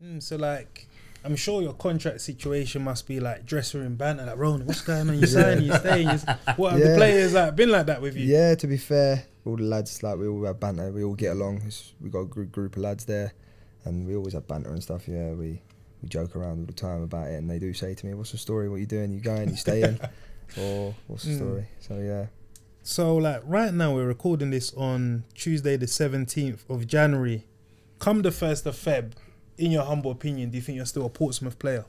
So like, I'm sure your contract situation must be like dressing room banter, like Ronan, what's going on? You signing, you staying? What have the players like been like that with you? Yeah, to be fair, all the lads, like, we all have banter, we all get along. We got a group of lads there, and we always have banter and stuff. Yeah, we joke around all the time about it, and they do say to me, "What's the story? What are you doing? You going? You staying? Or what's the story?" So yeah. So like right now we're recording this on Tuesday the 17th of January. Come the 1st of Feb, in your humble opinion, do you think you're still a Portsmouth player?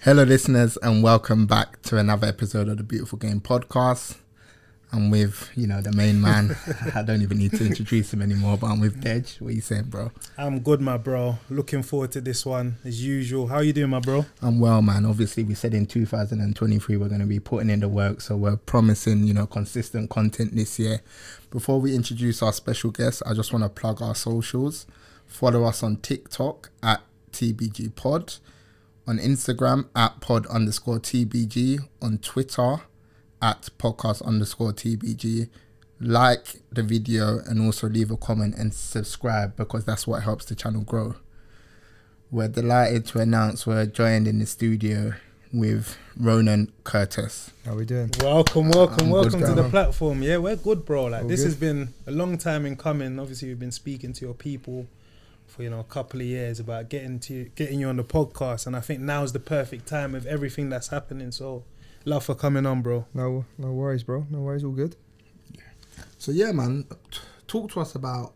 Hello listeners, and welcome back to another episode of the Beautiful Game podcast. I'm with, the main man. I don't even need to introduce him anymore, but I'm with Dej. What are you saying, bro? I'm good, my bro. Looking forward to this one as usual. How you doing, my bro? I'm well, man. Obviously, we said in 2023 we're going to be putting in the work, so we're promising, consistent content this year. Before we introduce our special guest, I just want to plug our socials. Follow us on TikTok at TBGPod. On Instagram at pod_TBG, on Twitter at podcast_TBG. Like the video and also leave a comment and subscribe, because that's what helps the channel grow. We're delighted to announce we're joined in the studio with Ronan Curtis. How we doing? Welcome to the platform. Yeah, we're good, bro. Like, this has been a long time in coming. Obviously, we've been speaking to your people for a couple of years about getting you on the podcast, and I think now's the perfect time with everything that's happening. So love for coming on, bro. No worries, bro. No worries, all good. So yeah, man, talk to us about,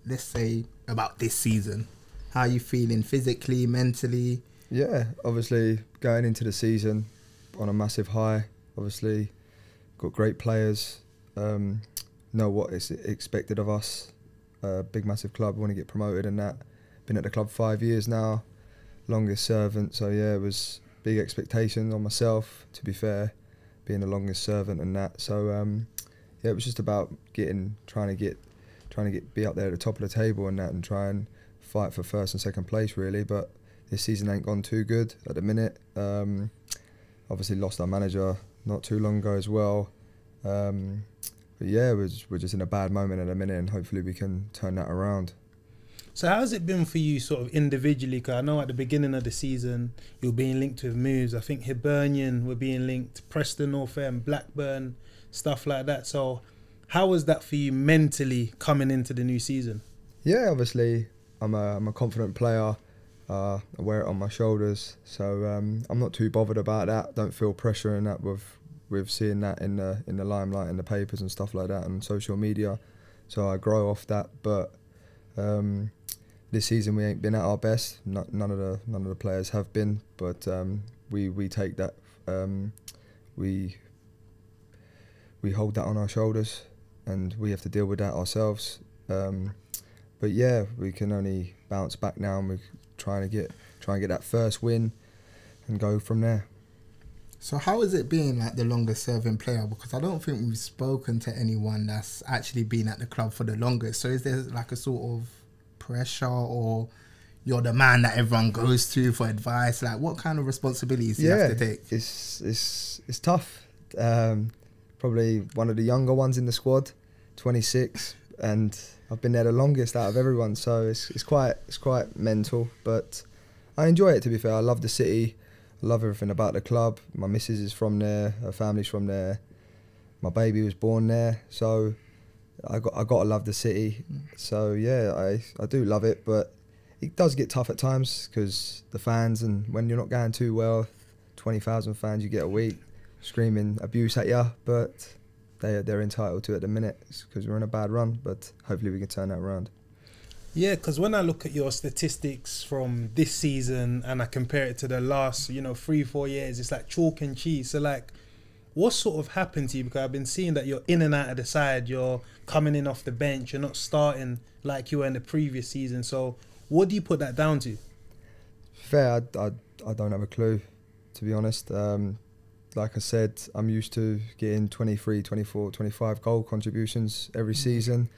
let's say, about this season. How you feeling physically, mentally? Yeah, obviously going into the season on a massive high. Obviously got great players, know what is expected of us. Big massive club, want to get promoted and that. Been at the club 5 years now, longest servant. So yeah, it was big expectations on myself, to be fair, being the longest servant and that. So yeah, it was just about trying to be up there at the top of the table and that, and try and fight for first and second place really. But this season ain't gone too good at the minute. Obviously lost our manager not too long ago as well. But yeah, we're just in a bad moment at the minute, and hopefully we can turn that around. So how's it been for you sort of individually? Because I know at the beginning of the season you were being linked with moves. I think Hibernian were being linked, Preston North End, Blackburn, stuff like that. So how was that for you mentally coming into the new season? Yeah, obviously I'm a confident player. I wear it on my shoulders, so I'm not too bothered about that. Don't feel pressure in that with seeing that in the limelight, in the papers and stuff like that, and social media. So I grow off that. But this season we ain't been at our best. None of the players have been. But we take that. We hold that on our shoulders, and we have to deal with that ourselves. But yeah, we can only bounce back now, and we're trying to get that first win and go from there. So how is it being like the longest serving player? Because I don't think we've spoken to anyone that's actually been at the club for the longest. So is there like a sort of pressure, or you're the man that everyone goes to for advice? Like, what kind of responsibilities do you have to take? It's tough. Probably one of the younger ones in the squad, 26, and I've been there the longest out of everyone. So it's quite mental, but I enjoy it, to be fair. I love the city. I love everything about the club. My missus is from there, her family's from there. My baby was born there, so I got to love the city. So yeah, I do love it, but it does get tough at times because the fans, and when you're not going too well, 20,000 fans you get a week screaming abuse at you, but they're entitled to it at the minute because we're in a bad run, but hopefully we can turn that around. Yeah, because when I look at your statistics from this season and I compare it to the last, 3-4 years, it's like chalk and cheese. So like, what sort of happened to you? Because I've been seeing that you're in and out of the side, you're coming in off the bench, you're not starting like you were in the previous season. So what do you put that down to? Fair, I don't have a clue, to be honest. Like I said, I'm used to getting 23, 24, 25 goal contributions every season.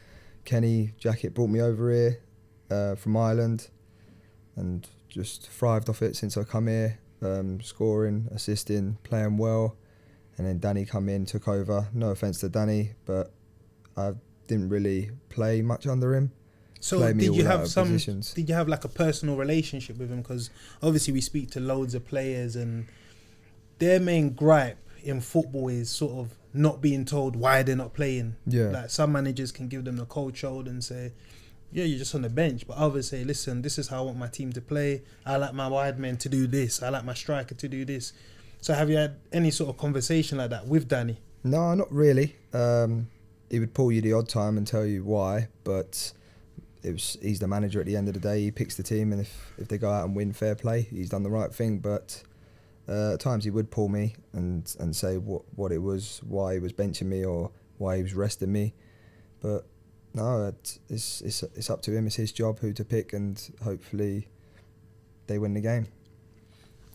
Kenny Jackett brought me over here from Ireland and just thrived off it since I come here, scoring, assisting, playing well. And then Danny come in, took over. No offence to Danny, but I didn't really play much under him. So did you have like a personal relationship with him? Because obviously we speak to loads of players and their main gripe in football is sort of not being told why they're not playing. Yeah. Like some managers can give them the cold shoulder and say, yeah, you're just on the bench. But others say, listen, this is how I want my team to play. I like my wide men to do this. I like my striker to do this. So have you had any sort of conversation like that with Danny? No, not really. He would pull you the odd time and tell you why, but he's the manager at the end of the day. He picks the team, and if they go out and win, fair play. He's done the right thing, but at times he would pull me and say what it was, why he was benching me or why he was resting me. But no, it's up to him. It's his job who to pick, and hopefully they win the game.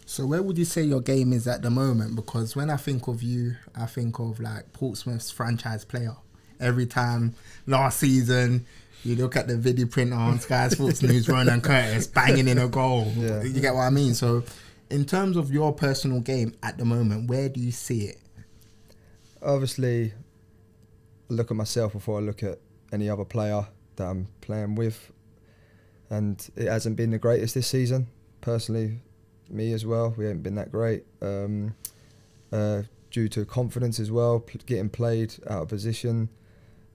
So where would you say your game is at the moment? Because when I think of you, I think of like Portsmouth's franchise player. Every time last season, you look at the video print on Sky Sports News, Ronan Curtis banging in a goal. Yeah. You get what I mean? So in terms of your personal game at the moment, where do you see it? Obviously, I look at myself before I look at any other player that I'm playing with. And it hasn't been the greatest this season, personally. Me as well, we haven't been that great. Due to confidence as well, getting played out of position,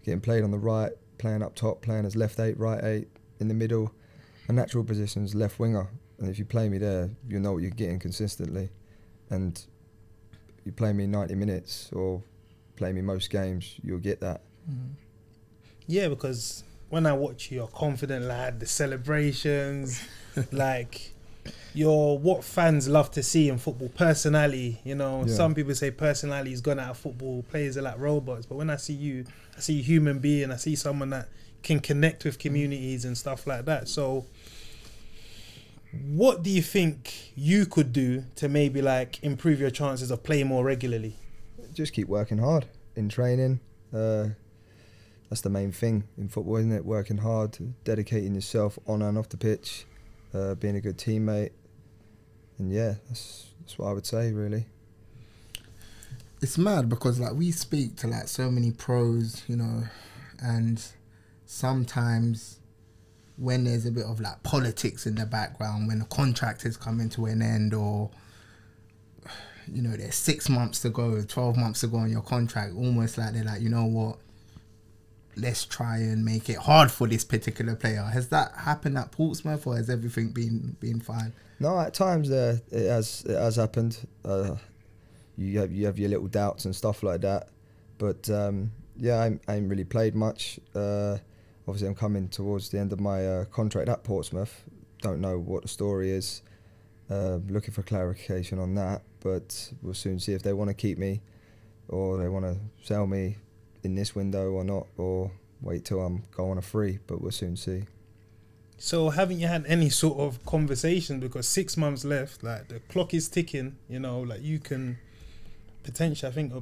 getting played on the right, playing up top, playing as left 8, right 8, in the middle. A natural position is left winger. And if you play me there, you know what you're getting consistently. And you play me 90 minutes or play me most games, you'll get that. Yeah, because when I watch you, you're a confident lad, the celebrations, like you're what fans love to see in football. Personality, you know, some people say personality is gone out of football, players are like robots, but when I see you, I see a human being, I see someone that can connect with communities and stuff like that. So what do you think you could do to maybe like improve your chances of playing more regularly? Just keep working hard in training. That's the main thing in football, isn't it? Working hard, dedicating yourself on and off the pitch, being a good teammate. And yeah, that's what I would say, really. It's mad because like we speak to like so many pros, you know, and sometimes when there's a bit of like politics in the background, when the contract is coming to an end, or you know, there's 6 months to go, 12 months to go on your contract, almost like they're like, you know what, let's try and make it hard for this particular player. Has that happened at Portsmouth, or has everything been fine? No, at times it has happened. You have your little doubts and stuff like that, but yeah, I ain't really played much. Obviously, I'm coming towards the end of my contract at Portsmouth. Don't know what the story is. Looking for clarification on that, but we'll soon see if they want to keep me or they want to sell me in this window or not, or wait till I'm going on a free, but we'll soon see. So haven't you had any sort of conversation, because 6 months left, like the clock is ticking, you know, like you can potentially, I think,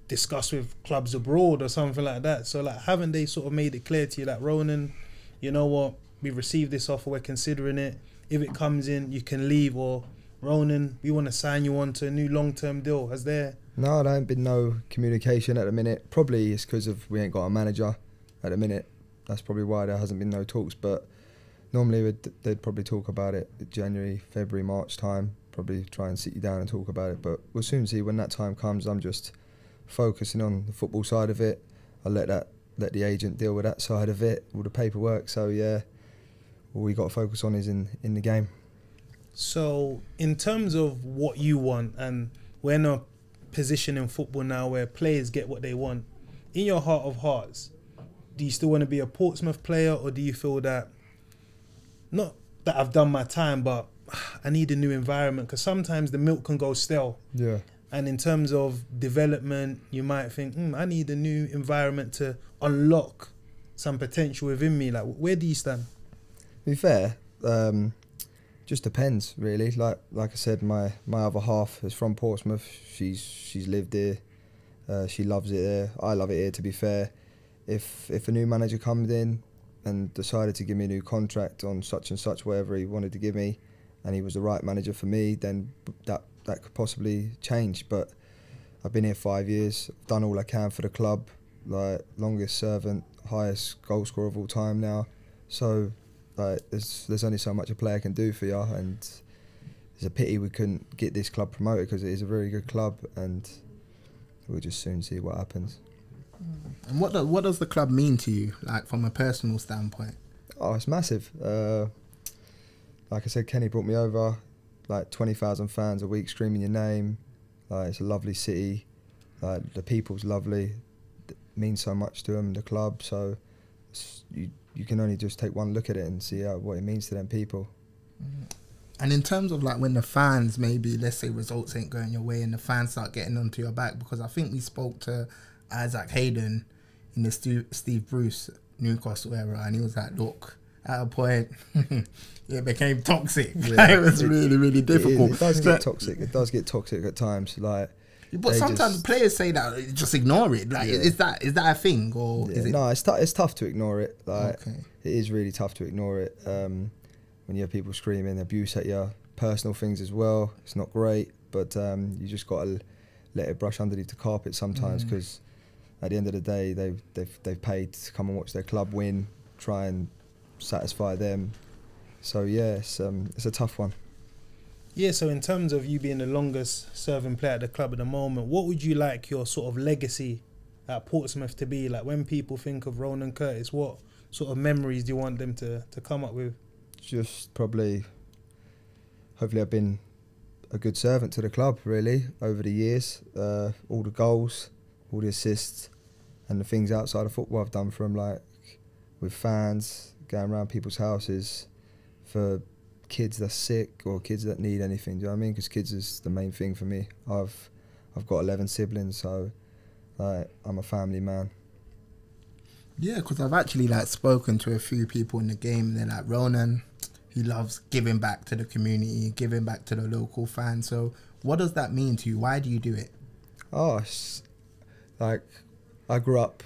discuss with clubs abroad or something like that. So like, haven't they sort of made it clear to you that, Ronan, you know what, we received this offer, we're considering it, if it comes in you can leave, or Ronan, we want to sign you on to a new long-term deal? Has there? No, there ain't been no communication at the minute. Probably it's because of we ain't got a manager at the minute. That's probably why there hasn't been no talks, but normally they'd probably talk about it January, February, March time, probably try and sit you down and talk about it, but we'll soon see when that time comes. I'm just focusing on the football side of it. I'll let the agent deal with that side of it, all the paperwork. So yeah, all we got to focus on is in the game. So in terms of what you want, and we're in a position in football now where players get what they want, in your heart of hearts, do you still want to be a Portsmouth player, or do you feel that, not that I've done my time, but I need a new environment? Because sometimes the milk can go stale. Yeah. And in terms of development, you might think, I need a new environment to unlock some potential within me. Like, where do you stand? To be fair, just depends really. Like I said, my other half is from Portsmouth. She's lived here. She loves it there. I love it here. To be fair, if a new manager comes in and decided to give me a new contract on such and such, whatever he wanted to give me, and he was the right manager for me, then that could possibly change. But I've been here 5 years, done all I can for the club, like longest servant, highest goal scorer of all time now. So like there's only so much a player can do for you, and it's a pity we couldn't get this club promoted because it is a very good club, and we'll just soon see what happens. And what does the club mean to you, like from a personal standpoint? Oh, it's massive. Like I said, Kenny brought me over. Like 20,000 fans a week screaming your name. Like, it's a lovely city. Like, the people's lovely. It means so much to them, the club. So you can only just take one look at it and see what it means to them people. And in terms of like when the fans, maybe let's say results ain't going your way and the fans start getting onto your back, because I think we spoke to Isaac Hayden in the Steve Bruce Newcastle era, and he was like, look, at a point it became toxic. Yeah, it was really difficult. It does get toxic. It does get toxic at times. Like, but sometimes players say that, just ignore it. Like, is that a thing, or is it? No, it's tough to ignore it. Like, it is really tough to ignore it. When you have people screaming abuse at you, personal things as well, it's not great. But you just got to let it brush underneath the carpet sometimes, because at the end of the day, they've paid to come and watch their club win, try and satisfy them. So yeah, it's a tough one. Yeah, so in terms of you being the longest serving player at the club at the moment, what would you like your sort of legacy at Portsmouth to be? Like, when people think of Ronan Curtis, what sort of memories do you want them to come up with? Just probably, hopefully I've been a good servant to the club really over the years. All the goals, all the assists, and the things outside of football I've done for them, like with fans, going around people's houses for kids that's sick or kids that need anything. Do you know what I mean? Because kids is the main thing for me. I've got 11 siblings, so like, I'm a family man. Yeah, because I've actually like spoken to a few people in the game, and they're like, Ronan, he loves giving back to the community, giving back to the local fans. So what does that mean to you? Why do you do it? Oh, like, I grew up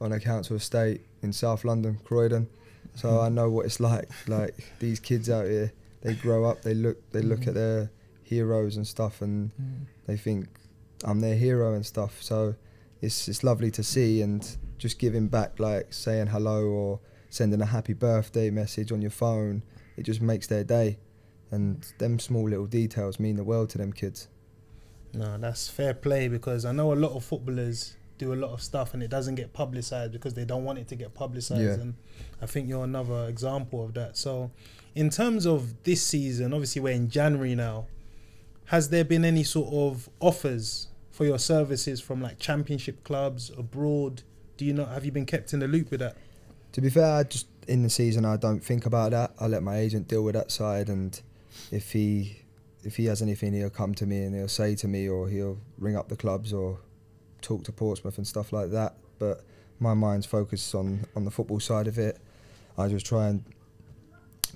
on a council estate in South London, Croydon, so I know what it's like. Like, these kids out here, they grow up, they look at their heroes and stuff, and they think I'm their hero and stuff. So it's lovely to see, and just giving back, like saying hello or sending a happy birthday message on your phone, it just makes their day. And them small little details mean the world to them kids. No, that's fair play, because I know a lot of footballers do a lot of stuff and it doesn't get publicised because they don't want it to get publicised, and I think you're another example of that. So in terms of this season, obviously we're in January now, has there been any sort of offers for your services from like championship clubs abroad? Have you been kept in the loop with that? To be fair, just in the season I don't think about that. I let my agent deal with that side, and if he has anything, he'll come to me and he'll say to me, or he'll ring up the clubs or talk to Portsmouth and stuff like that. But my mind's focused on the football side of it. I just try and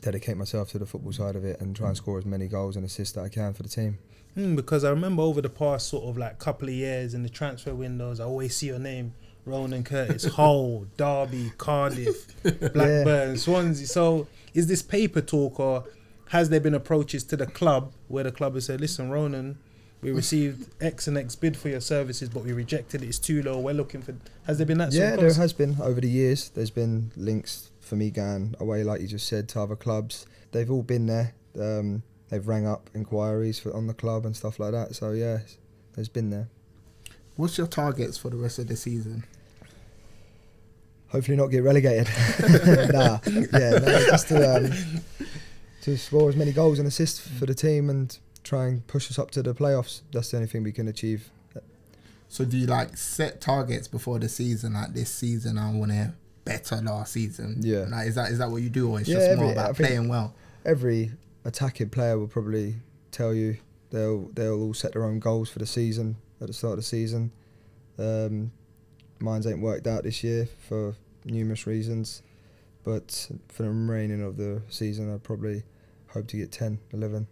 dedicate myself to the football side of it and try and score as many goals and assists that I can for the team. Because I remember over the past sort of like couple of years in the transfer windows, I always see your name, Ronan Curtis, Hull, Derby, Cardiff, Blackburn, Swansea. So is this paper talk, or has there been approaches to the club where the club has said, listen, Ronan, we received X and X bid for your services, but we rejected it, it's too low, we're looking for... Has there been that sort of there has been over the years. There's been links for me going away, like you just said, to other clubs. They've all been there. They've rang up inquiries on the club and stuff like that. So yeah, there's been there. What's your targets for the rest of the season? Hopefully not get relegated. Just to score as many goals and assists for the team and try and push us up to the playoffs. That's the only thing we can achieve. So do you like set targets before the season? Like, this season I want to better last season. Yeah. Like, is that what you do, or it's just more about playing well? Every attacking player will probably tell you they'll all set their own goals for the season at the start of the season. Mine ain't worked out this year for numerous reasons, but for the remaining of the season, I probably hope to get 10, 11.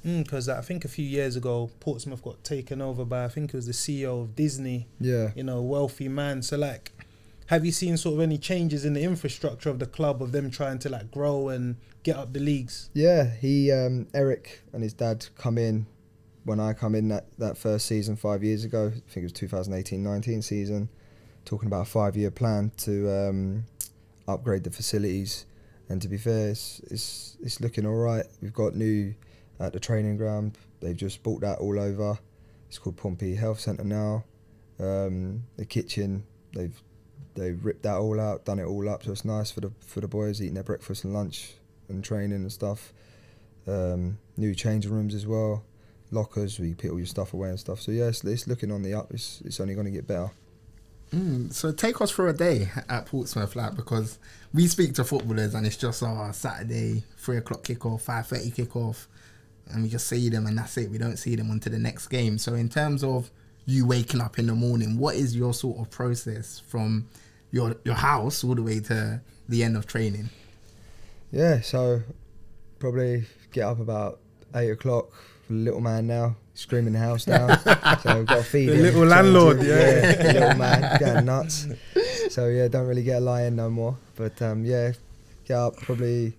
Because I think a few years ago, Portsmouth got taken over by, I think it was the CEO of Disney. Yeah. You know, wealthy man. So, like, have you seen sort of any changes in the infrastructure of the club, of them trying to, like, grow and get up the leagues? Yeah, Eric and his dad come in when I come in that first season 5 years ago. I think it was 2018-19 season, talking about a 5-year plan to upgrade the facilities. And to be fair, it's looking all right. We've got new at the training ground. They've just bought that all over. It's called Pompy Health Centre now. The kitchen, they've ripped that all out, done it all up, so it's nice for the boys eating their breakfast and lunch and training and stuff. New changing rooms as well, lockers where you put all your stuff away and stuff. So yeah, it's looking on the up. It's only going to get better. So take us through a day at Portsmouth, like, because we speak to footballers and it's just Saturday 3 o'clock kickoff, 5:30 kickoff, and we just see them and that's it. We don't see them until the next game. So in terms of you waking up in the morning, what is your sort of process from your house all the way to the end of training? Yeah, so probably get up about 8 o'clock. Little man now, screaming the house down. So I've got to feed him. The little landlord, yeah. The little man, going nuts. So yeah, don't really get a lie in no more. But yeah, get up, probably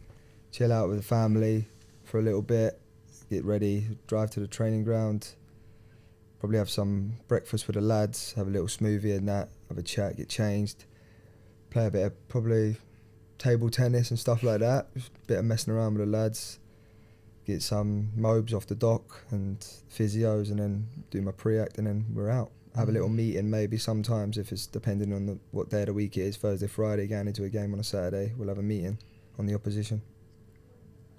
chill out with the family for a little bit, get ready, drive to the training ground, probably have some breakfast with the lads, have a little smoothie and that, have a chat, get changed, play a bit of probably table tennis and stuff like that, just a bit of messing around with the lads, get some mobs off the dock and physios, and then do my pre-act, and then we're out. Have a little meeting maybe sometimes if it's depending on what day of the week it is, Thursday, Friday, going into a game on a Saturday, we'll have a meeting on the opposition.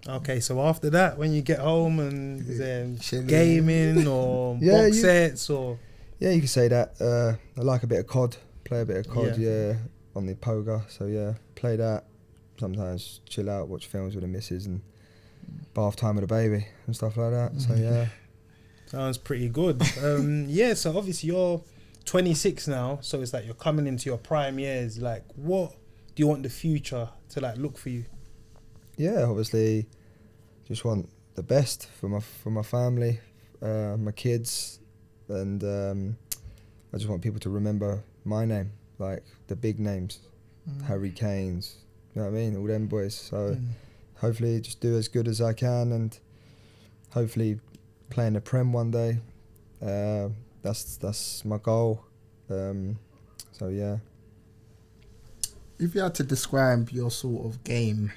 Okay, so after that, when you get home and is there gaming or box sets or... Yeah, you can say that. I like a bit of COD, play a bit of COD, yeah, on the pogo. So yeah, play that. Sometimes chill out, watch films with the missus and bath time with the baby and stuff like that. So yeah. Sounds pretty good. Yeah, so obviously you're 26 now, so it's like you're coming into your prime years. Like, what do you want the future to like look for you? Yeah, obviously just want the best for my family, my kids, and I just want people to remember my name, like the big names, Harry Kane's, you know what I mean, all them boys. So hopefully just do as good as I can, and hopefully play in the Prem one day. That's my goal. So yeah. If you had to describe your sort of game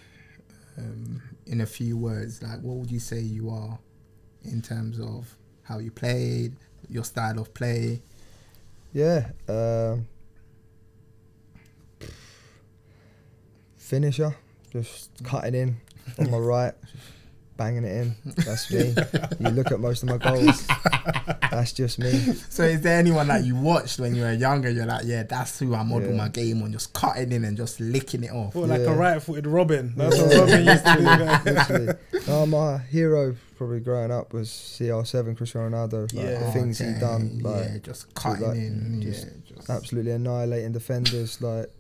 in a few words, like what would you say you are in terms of how you played, your style of play? Yeah, finisher, just cutting in on my right, banging it in. That's me. You look at most of my goals, that's just me. So is there anyone that you watched when you were younger, you're like, yeah, that's who I model my game on, just cutting in and just licking it off? Well, like a right-footed Robin. That's what Robin used to do. Literally. My hero probably growing up was CR7, Cristiano Ronaldo. Like, the things he done, like, just cutting in, just absolutely annihilating defenders, like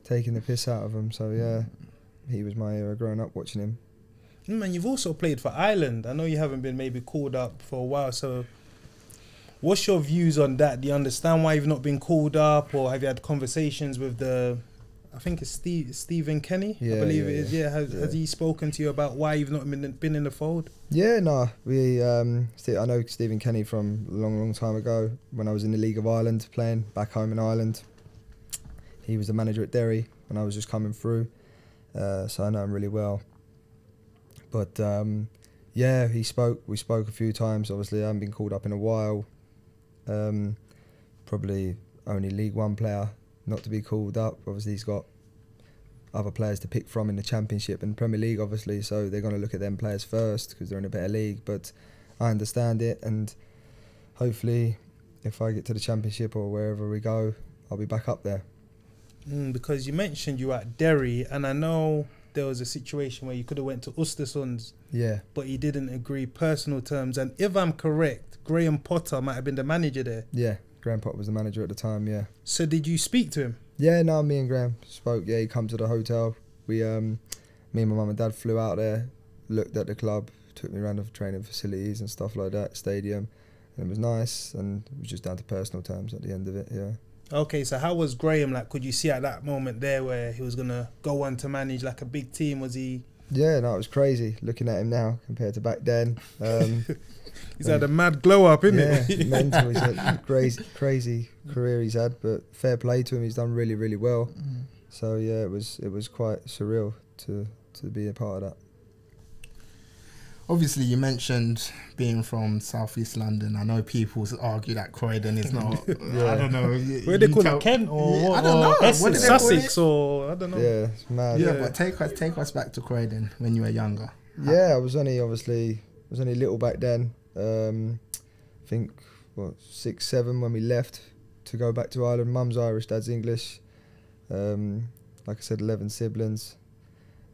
taking the piss out of them. So yeah, he was my hero growing up, watching him. Man, you've also played for Ireland. I know you haven't been maybe called up for a while, so what's your views on that? Do you understand why you've not been called up, or have you had conversations with I think it's Stephen Kenny, I believe it is. Yeah, has he spoken to you about why you've not been in the fold? Yeah, no. I know Stephen Kenny from a long, long time ago when I was in the League of Ireland playing back home in Ireland. He was the manager at Derry when I was just coming through, so I know him really well. But yeah, we spoke a few times. Obviously, I haven't been called up in a while. Probably only League One player not to be called up. Obviously, he's got other players to pick from in the Championship and Premier League, obviously, so they're going to look at them players first because they're in a better league. But I understand it, and hopefully, if I get to the Championship or wherever we go, I'll be back up there. Because you mentioned you were at Derry, and I know there was a situation where you could have went to Östersund, Yeah, but he didn't agree personal terms. And if I'm correct, Graham Potter might have been the manager there. yeah. Graham Potter was the manager at the time. Yeah. So did you speak to him? Yeah, no, me and Graham spoke. Yeah, he come to the hotel. We, me and my mum and dad flew out there, looked at the club, took me around the training facilities and stuff like that, stadium, and it was nice. And it was just down to personal terms at the end of it. Yeah. Okay, so how was Graham? Like, could you see at that moment there where he was gonna go on to manage like a big team? Was he? Yeah, no, it was crazy looking at him now compared to back then. He's had a mad glow up, isn't yeah, it? mental. He's had a crazy career he's had, but fair play to him. He's done really, really well. So yeah, it was quite surreal to be a part of that. Obviously, you mentioned being from Southeast London. I know people argue that Croydon is not. I don't know. Where they call it, Kent or I don't know. Essex, Sussex or I don't know. Yeah, it's mad. Yeah, but take us back to Croydon when you were younger. Yeah, I was only little back then. I think 6, 7 when we left to go back to Ireland. Mum's Irish, dad's English. Like I said, 11 siblings,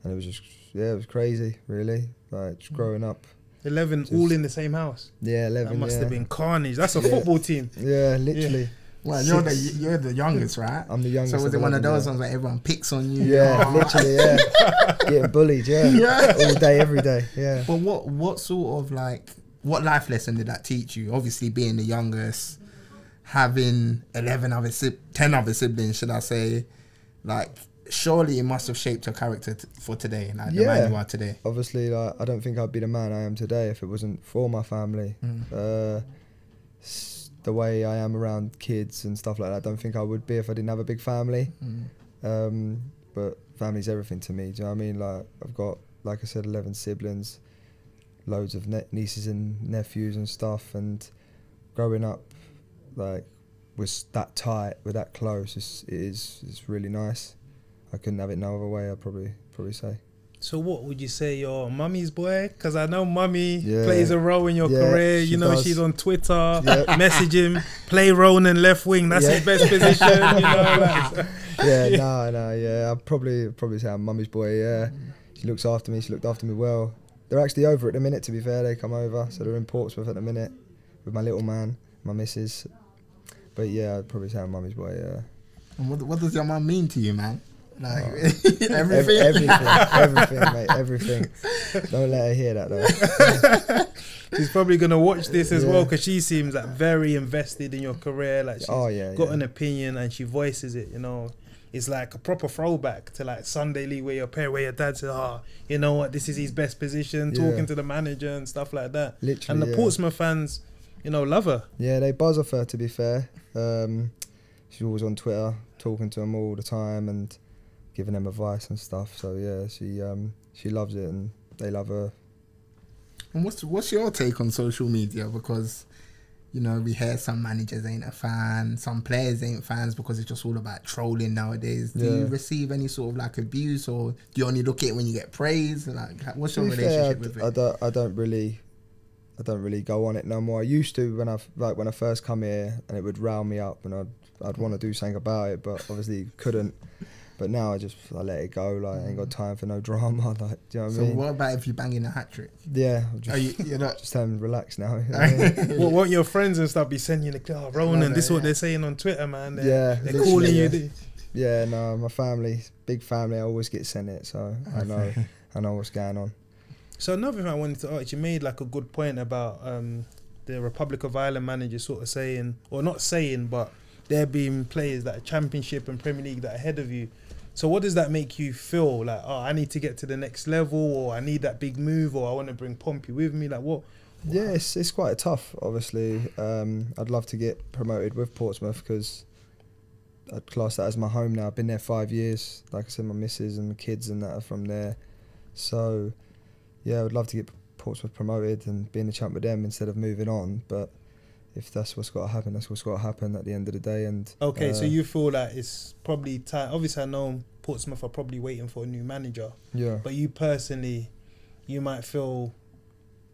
and it was just it was crazy, really. Like just growing up. 11 all in the same house. Yeah, 11. That must have been carnage. That's a football team. Yeah, literally. Yeah. Well, you're the youngest, right? I'm the youngest. So was it one of those ones where everyone picks on you? Yeah, literally, yeah. Getting bullied, yeah. All day, every day, yeah. But what sort of what life lesson did that teach you? Obviously, being the youngest, having 10 other siblings, should I say? Like, surely it must have shaped your character for today, like the man you are today. Obviously, like, I don't think I'd be the man I am today if it wasn't for my family. The way I am around kids and stuff like that, I don't think I would be if I didn't have a big family. But family's everything to me, do you know what I mean? Like, I've got, like I said, 11 siblings, loads of nieces and nephews and stuff, and growing up, like, was that tight, we're that close, it's really nice. I couldn't have it no other way, I'd probably say. So what would you say, your mummy's boy? Because I know mummy plays a role in your career. You know, she's on Twitter, message him, play Ronan left wing, that's his best position. You know, I'd probably say I'm mummy's boy, yeah. She looks after me, she looked after me well. They're actually over at the minute, to be fair, they come over, so they're in Portsmouth at the minute with my little man, my missus. But yeah, I'd probably say I'm mummy's boy, yeah. And what does your mum mean to you, man? Like, everything, mate, everything. Don't let her hear that though. She's probably gonna watch this as well, because she seems like very invested in your career. Like she's got an opinion and she voices it. You know, it's like a proper throwback to like Sunday League where your dad said, you know what, this is his best position, talking to the manager and stuff like that. Literally, and the Portsmouth fans, you know, love her. Yeah, they buzz off her, to be fair. She's always on Twitter, talking to them all the time and giving them advice and stuff. So yeah, she loves it and they love her. And what's your take on social media? Because, you know, we hear some managers ain't a fan, some players ain't fans because it's just all about trolling nowadays. Do you receive any sort of like abuse, or do you only look at it when you get praise? Like, what's your relationship with it? I don't really go on it no more. I used to when I first come here, and it would rile me up and I'd want to do something about it, but obviously couldn't. But now I let it go. Like, I ain't got time for no drama. Like, do you know what I mean? So what about if you bang in a hat trick? Yeah, just tell them relax now. You know what I mean? Well, won't your friends and stuff be sending you the Ronan? This is what they're saying on Twitter, man. They're calling you. Yeah, no, my family, big family. I always get sent it, so I know what's going on. So another thing I wanted to ask, you made like a good point about the Republic of Ireland manager sort of saying, or not saying, but there being players that are Championship and Premier League that are ahead of you. So what does that make you feel? Like, I need to get to the next level, or I need that big move, or I want to bring Pompy with me? Like, what? Yeah, it's quite tough, obviously. I'd love to get promoted with Portsmouth because I'd class that as my home now. I've been there 5 years. Like I said, my missus and the kids and that are from there. So, yeah, I would love to get Portsmouth promoted and be in the champ with them instead of moving on. But if that's what's got to happen, that's what's got to happen at the end of the day. And okay, so you feel like it's probably time. Obviously, I know Portsmouth are probably waiting for a new manager. Yeah. But you personally, you might feel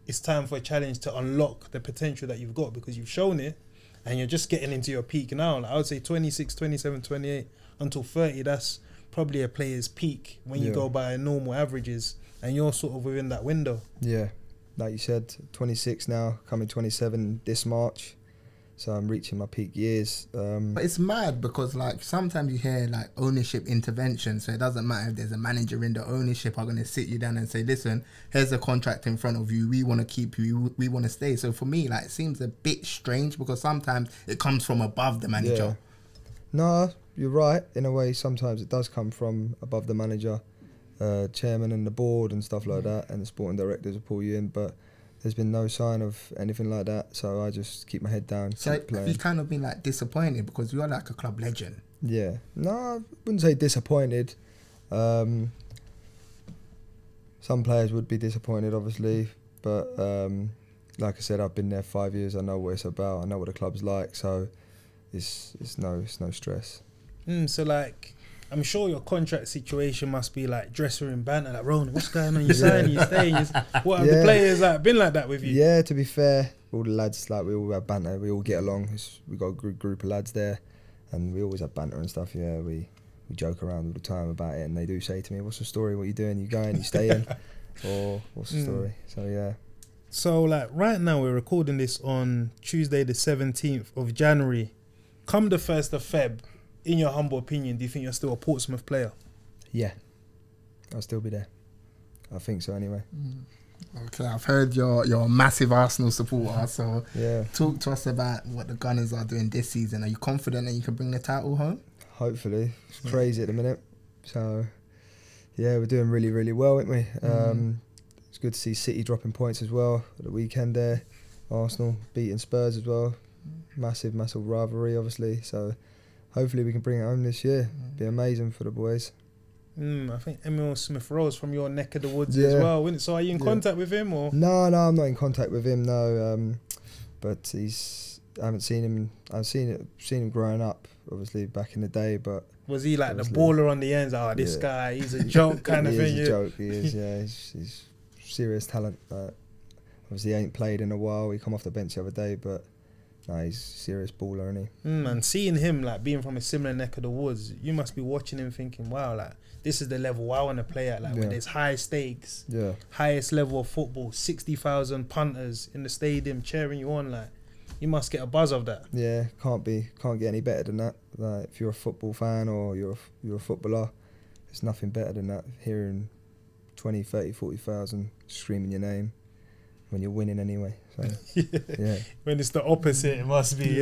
it's time for a challenge to unlock the potential that you've got, because you've shown it and you're just getting into your peak now. Like, I would say 26, 27, 28 until 30, that's probably a player's peak when you Yeah. go by normal averages, and you're sort of within that window. Yeah, like you said, 26 now, coming 27 this March. So I'm reaching my peak years. But it's mad because like sometimes you hear like ownership intervention, so it doesn't matter if there's a manager in the ownership are going to sit you down and say, listen, here's a contract in front of you, we want to keep you, we want to stay. So for me, like, it seems a bit strange because sometimes it comes from above the manager. No, you're right. In a way, sometimes it does come from above the manager, chairman and the board and stuff like that, and the sporting directors will pull you in, but there's been no sign of anything like that, so I just keep my head down, So keep playing. have you kind of been like disappointed because you're like a club legend? Yeah, no, I wouldn't say disappointed. Some players would be disappointed, obviously, but like I said, I've been there 5 years. I know what it's about. I know what the club's like, so it's no stress. So like, I'm sure your contract situation must be like dressing room banter, like, Ronan, what's going on? You signing, you staying? What have the players like been like that with you? Yeah, to be fair, all the lads, like, we all have banter. We all get along. We got a group of lads there, and we always have banter and stuff. Yeah, we joke around all the time about it, and they do say to me, "What's the story? What are you doing? You going? You staying? Or what's the story?" So yeah. So like right now we're recording this on Tuesday the 17th of January. Come the 1st of Feb, in your humble opinion, do you think you're still a Portsmouth player? Yeah, I'll still be there. I think so anyway. Okay, I've heard you're a massive Arsenal supporter, so Yeah, talk to us about what the Gunners are doing this season. Are you confident that you can bring the title home? hopefully. It's crazy at the minute. So yeah, we're doing really, really well, aren't we? It's good to see City dropping points as well at the weekend there. Arsenal beating Spurs as well. Massive rivalry, obviously. So hopefully we can bring it home this year. Be amazing for the boys. I think Emile Smith-Rowe's from your neck of the woods as well, isn't it? So are you in contact with him or? No, I'm not in contact with him. No, but I haven't seen him. I've seen him growing up, obviously back in the day. But Was he like the baller on the ends? Oh, this guy, he's a joke kind of thing. He's a joke. He is. Yeah, he's serious talent. Obviously, he ain't played in a while. He come off the bench the other day, but no, he's a serious baller, isn't he? And seeing him like being from a similar neck of the woods, you must be watching him thinking, wow, like this is the level I want to play at. Like when there's high stakes, highest level of football, 60,000 punters in the stadium cheering you on. Like you must get a buzz of that. Yeah, can't get any better than that. Like if you're a football fan or you're a footballer, there's nothing better than that. Hearing 20, 30, 40,000 screaming your name when you're winning anyway. So, yeah. When it's the opposite, it must be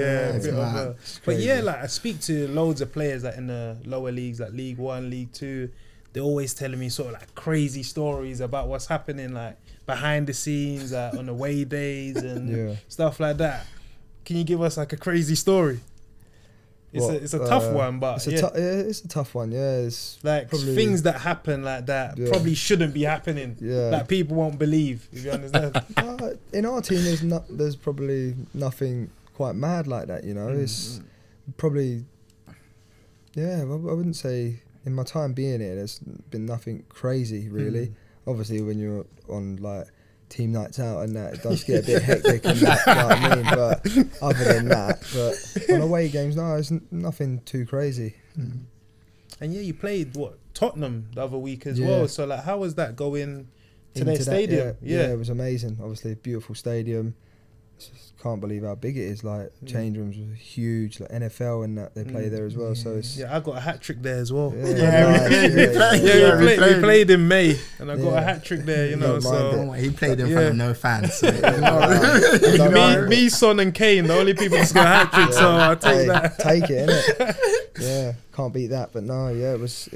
but yeah, like I speak to loads of players like in the lower leagues, like League One, League Two. They're always telling me sort of like crazy stories about what's happening like behind the scenes, like on away days and stuff like that. Can you give us like a crazy story? It's a tough one, but it's a tough one. Yeah, it's like things that happen like that probably shouldn't be happening. Yeah, that people won't believe. If you understand. In our team, there's probably nothing quite mad like that. You know, it's probably I wouldn't say in my time being here, there's been nothing crazy really. Obviously, when you're on like team nights out and that, it does get a bit hectic and that, you know what I mean? But other than that, but on away games, no, it's nothing too crazy. And yeah, you played Tottenham the other week as well. So like, how was that going to their stadium? Yeah, it was amazing. Obviously, a beautiful stadium. Just can't believe how big it is. Like change rooms were huge, like NFL and that they play there as well. So it's I got a hat trick there as well. We we played in May, and I got a hat trick there. You know, so he played in front of no fans. So me, Son, and Kane, the only people that's got a hat trick. So I'll take that. Take it, innit? Yeah, can't beat that. But no, it was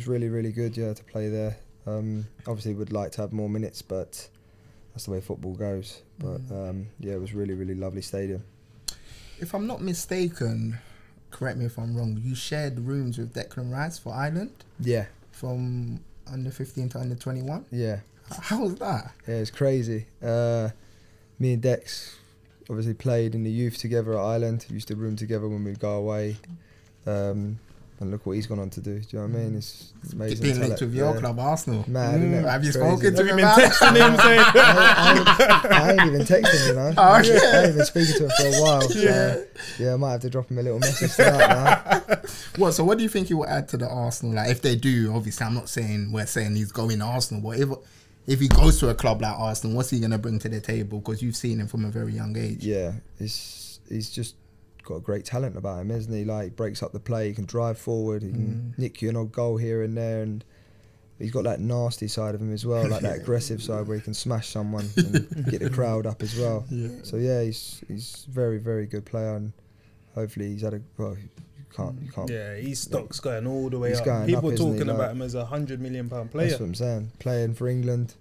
really, really good. Yeah, to play there. Obviously, would like to have more minutes, but that's the way football goes. But it was really, really lovely stadium. If I'm not mistaken, correct me if I'm wrong, you shared rooms with Declan Rice for Ireland? Yeah. From under 15 to under 21? Yeah. How was that? Yeah, it's crazy. Me and Dex obviously played in the youth together at Ireland. Used to room together when we'd go away. And And look what he's gone on to do. Do you know what I mean? It's amazing. Being linked with your club, Arsenal. Mad, isn't it? Have you Crazy. spoken to Have you him been about it? texting him saying? I ain't even texting, you know. Oh, yeah. I ain't been speaking to him for a while. So, yeah, I might have to drop him a little message tonight now. What? So what do you think he will add to the Arsenal? Like, if they do, obviously, I'm not saying we're saying he's going to Arsenal, but if he goes to a club like Arsenal, what's he going to bring to the table? Because you've seen him from a very young age. Yeah, he's just got a great talent about him, isn't he? Like, he breaks up the play, he can drive forward, he can nick you an odd goal here and there, and he's got that nasty side of him as well, like that aggressive side where he can smash someone and get the crowd up as well. Yeah. So yeah, he's very, very good player, and hopefully he's had a you can't. Yeah, his stock's going all the way He's up. going People up, isn't he? talking Like, about him as £100 million player. That's what I'm saying. Playing for England,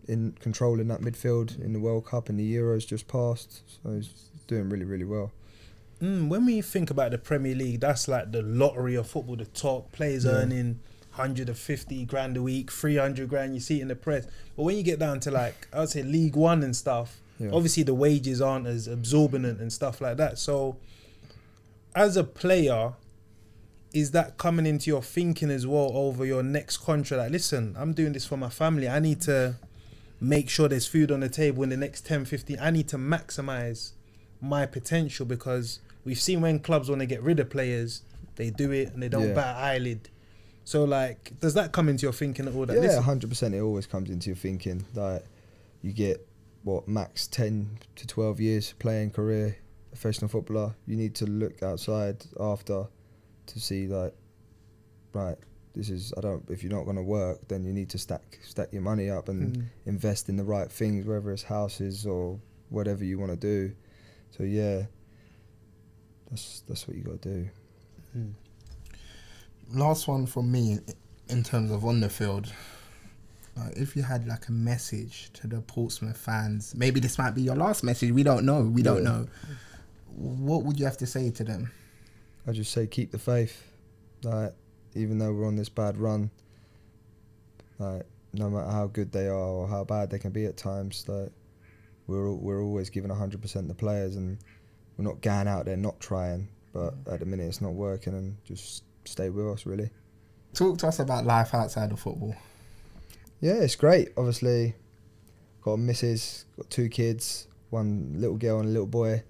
in controlling that midfield in the World Cup and the Euros just passed, so he's doing really, really well. When we think about the Premier League, that's like the lottery of football. The top players earning 150 grand a week, 300 grand. You see it in the press. But when you get down to, like, I would say League One and stuff, obviously the wages aren't as absorbent and stuff like that. So as a player, is that coming into your thinking as well over your next contract? Like, listen, I'm doing this for my family. I need to make sure there's food on the table in the next 10, 15. I need to maximise my potential, because we've seen when clubs want to get rid of players, they do it and they don't bat an eyelid. So, like, does that come into your thinking at all? That, yeah, 100%. It always comes into your thinking. Like, you get, max 10 to 12 years playing career, professional footballer. You need to look outside after to see, like, right, this is, if you're not going to work, then you need to stack your money up and invest in the right things, whether it's houses or whatever you want to do. So yeah, that's what you got to do. Last one from me in terms of on the field. If you had like a message to the Portsmouth fans, maybe this might be your last message. We don't know. We don't know. What would you have to say to them? I just say keep the faith. Like, even though we're on this bad run, like, no matter how good they are or how bad they can be at times, like, we're always giving 100% the players, and we're not going out there not trying. But at the minute it's not working, and just stay with us, really. Talk to us about life outside of football. Yeah, it's great. Obviously, got a missus, got 2 kids, 1 little girl and a little boy.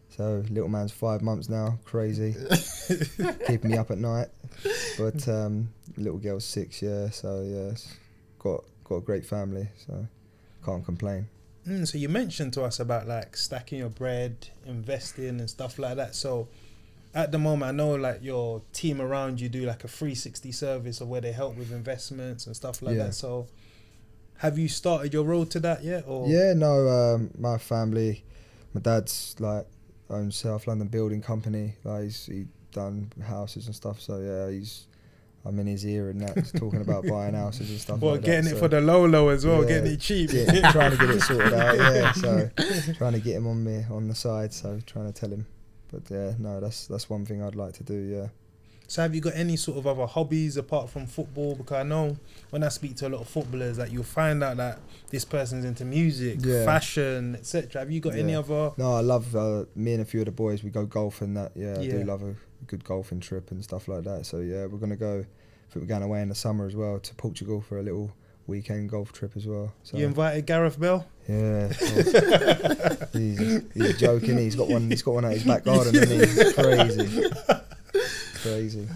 So little man's 5 months now, crazy, keeping me up at night. But little girl's 6, yeah. So yeah, got a great family, so can't complain. So you mentioned to us about, like, stacking your bread, investing and stuff like that. So at the moment, I know, like, your team around you do like a 360 service of where they help with investments and stuff like that. So have you started your road to that yet? Or? Yeah, no, my family, my dad's like owns South London Building Company. Like, he done houses and stuff. So yeah, I'm in his ear and that. He's talking about buying houses and stuff. Well, like getting that, it for the low as well, getting it cheap. Yeah, trying to get it sorted out. Yeah, so trying to get him on the side. So trying to tell him. But yeah, no, that's one thing I'd like to do. Yeah. So have you got any sort of other hobbies apart from football? Because I know when I speak to a lot of footballers, that you'll find out that this person's into music, fashion, etc. Have you got any other? No, I love me and a few of the boys. We go golfing. I do love a good golfing trip and stuff like that. So yeah, we're gonna go. I think we're going away in the summer as well to Portugal for a little weekend golf trip as well. So you invited Gareth Bell? Yeah, he's joking. He's got one out his back garden, and he's crazy.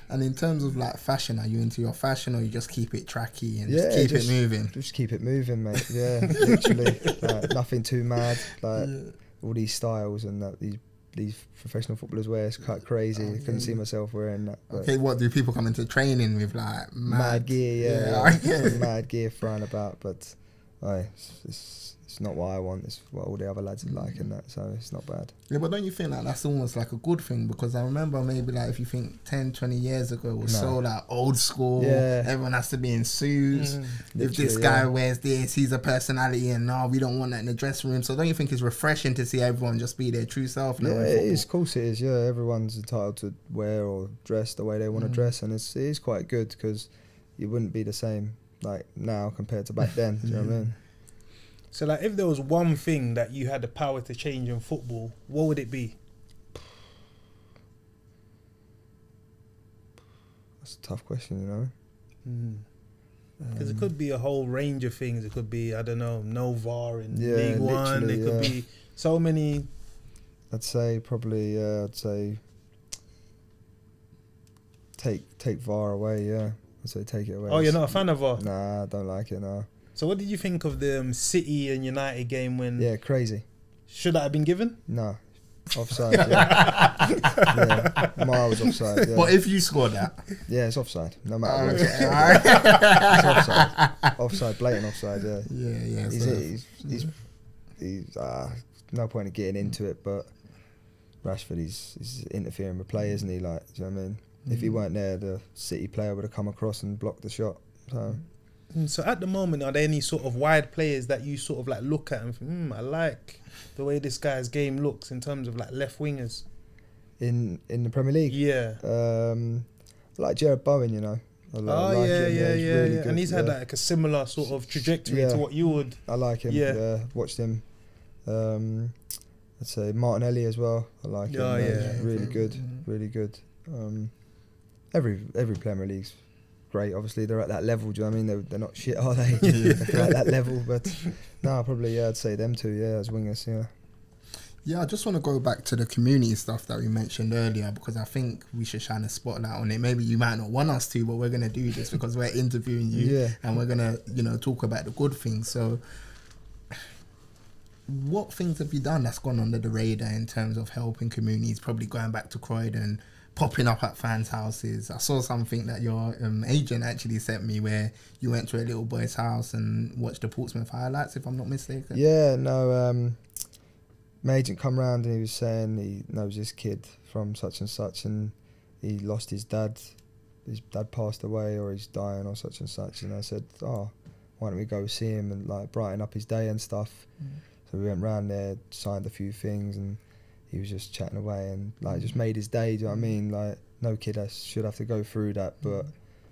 And in terms of, like, fashion, are you into your fashion, or you just keep it tracky and just keep it moving? Just keep it moving, mate. Yeah, literally. Like, nothing too mad. Like all these styles and that these professional footballers wear, it's quite crazy. I couldn't see myself wearing that. Okay, what do people come into training with, like mad gear? Mad gear thrown about, but it's not what I want. It's what all the other lads are like and that, so it's not bad. Yeah, but don't you think like that's almost like a good thing? Because I remember maybe, like, if you think 10, 20 years ago, it was so, like, old school. Yeah. Everyone has to be in suits. If this guy wears this, he's a personality, and no, we don't want that in the dressing room. So don't you think it's refreshing to see everyone just be their true self? Yeah, it is. Of course it is. Yeah, everyone's entitled to wear or dress the way they want to dress, and it is quite good, because you wouldn't be the same, like, now compared to back then. Do you know what I mean? So, like, if there was one thing that you had the power to change in football, what would it be? tough question, you know. Because it could be a whole range of things. It could be, I don't know, no VAR in Yeah, League One. It could be so many. I'd say probably. Take VAR away. Yeah, I'd say take it away. Oh, you're not a fan of VAR? Nah, I don't like it. No. So what did you think of the City and United game when? Yeah, crazy. Should that have been given? No. Offside. Yeah. Miles offside. Yeah. But if you score that, yeah, it's offside. No matter what. okay. It's offside. Offside, blatant offside. Yeah. Yeah. He's no point in getting into it, but Rashford, he's interfering with play, isn't he? Like, do you know what I mean? If he weren't there, the City player would have come across and blocked the shot. So at the moment, are there any sort of wide players that you sort of like look at and think, I like the way this guy's game looks in terms of like left wingers in the Premier League? Yeah. I like Jared Bowen, you know. Yeah. Really good, And he's had like a similar sort of trajectory to what you would. I like him. Yeah. Watched him. I'd say Martinelli as well. I like him. Really good. Really good. Every Premier League's great. Obviously, they're at that level. Do you know what I mean? They're not shit, are they? They're at that level. But no, probably I'd say them two. Yeah, as wingers. Yeah. Yeah, I just want to go back to the community stuff that we mentioned earlier, because I think we should shine a spotlight on it. Maybe you might not want us to, but we're going to do this because we're interviewing you and we're going to, talk about the good things. So what things have you done that's gone under the radar in terms of helping communities, probably going back to Croydon, popping up at fans' houses? I saw something that your agent actually sent me where you went to a little boy's house and watched the Portsmouth highlights, if I'm not mistaken. Yeah, no, my agent come round and he was saying he knows this kid from such and such, and he lost his dad. His dad passed away, or he's dying, or such and such. And I said, why don't we go see him and like brighten up his day and stuff. So we went round there, signed a few things, and he was just chatting away and like just made his day. Do you know what I mean? Like, no kid should have to go through that, but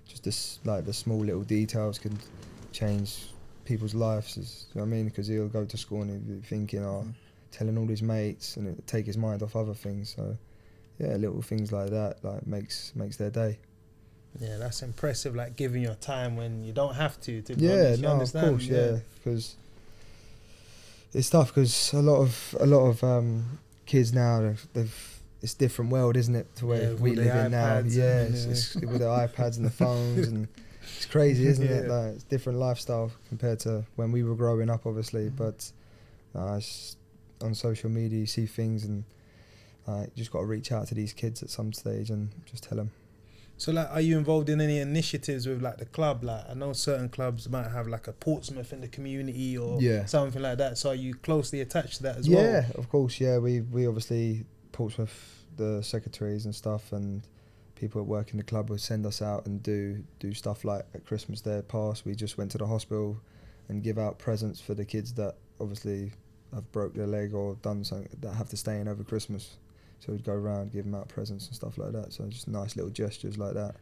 just this, like, the small little details can change people's lives. Do you know what I mean? Because he'll go to school and he'll be thinking, telling all his mates, and it'll take his mind off other things. So yeah, little things like that like makes their day. Yeah, that's impressive. Like giving your time when you don't have to be yeah, honest, no, of course, yeah, because it's tough. Because a lot of kids now, it's a different world, isn't it, to where we live in now? Yeah, it's with the iPads and the phones, and it's crazy, isn't it? Like, it's different lifestyle compared to when we were growing up, obviously. But it's on social media, you see things, and you just got to reach out to these kids at some stage and just tell them. So, like, are you involved in any initiatives with like the club? Like, I know certain clubs might have like a Portsmouth in the community or something like that. So, are you closely attached to that as well? Yeah, of course. Yeah, we obviously, Portsmouth, the secretaries and stuff, and people that work in the club would send us out and do stuff like at Christmas Day past. We just went to the hospital and give out presents for the kids that obviously have broke their leg or done something that have to stay in over Christmas. So we'd go around, give them out presents and stuff like that. So just nice little gestures like that.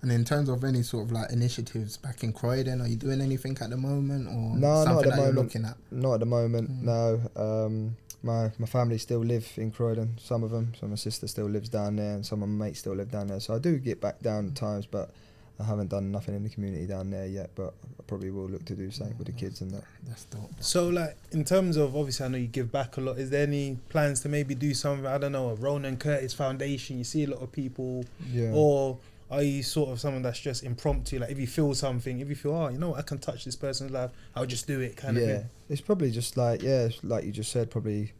And in terms of any sort of like initiatives back in Croydon, are you doing anything at the moment, or no, something not at the that moment. you're looking at? Not at the moment, no. My family still live in Croydon, some of them. So my sister still lives down there, and some of my mates still live down there. So I do get back down at times, but I haven't done nothing in the community down there yet, but I probably will look to do something with the kids and that. That's dope. So, like, in terms of, obviously, I know you give back a lot. Is there any plans to maybe do something, I don't know, a Ronan Curtis Foundation? You see a lot of people, or are you sort of someone that's just impromptu? Like, if you feel something, if you feel, you know what, I can touch this person's life, I'll just do it, kind of thing. It's probably just like, like you just said, probably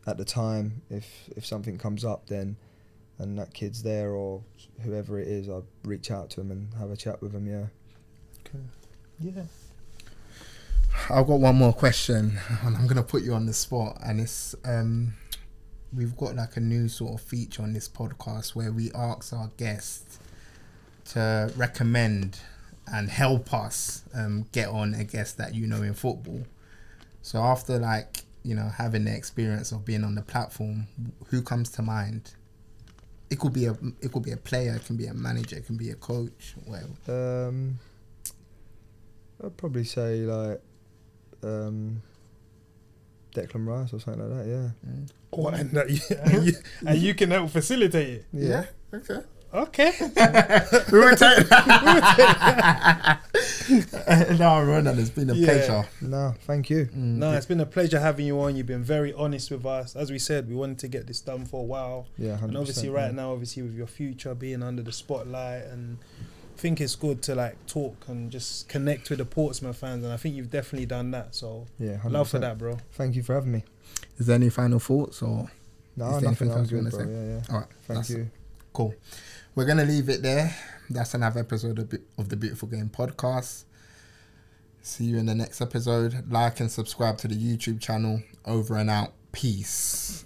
at the time, if something comes up, then, and that kid's there or whoever it is, I'll reach out to him and have a chat with him, Okay. Yeah. I've got one more question, and I'm going to put you on the spot, and it's we've got like a new sort of feature on this podcast where we ask our guests to recommend and help us get on a guest that you know in football. So after, like, having the experience of being on the platform, who comes to mind? It could be a player, it can be a manager, it can be a coach, whatever. I'd probably say like Declan Rice or something like that. Yeah. Oh, and you can help facilitate it. Yeah. Okay. Okay. We will take No, Ronan, it's been a pleasure. No, thank you. No, it's been a pleasure having you on. You've been very honest with us. As we said, we wanted to get this done for a while. Yeah, 100%, and obviously right now, obviously with your future being under the spotlight, and I think it's good to like talk and just connect with the Portsmouth fans, and I think you've definitely done that. So yeah, 100%. love for that, bro. Thank you for having me. Is there any final thoughts or? No, nothing else good, bro. Yeah. All right, thank you. Cool. We're gonna leave it there. That's another episode of the Beautiful Game podcast. See you in the next episode. Like and subscribe to the YouTube channel. Over and out. Peace.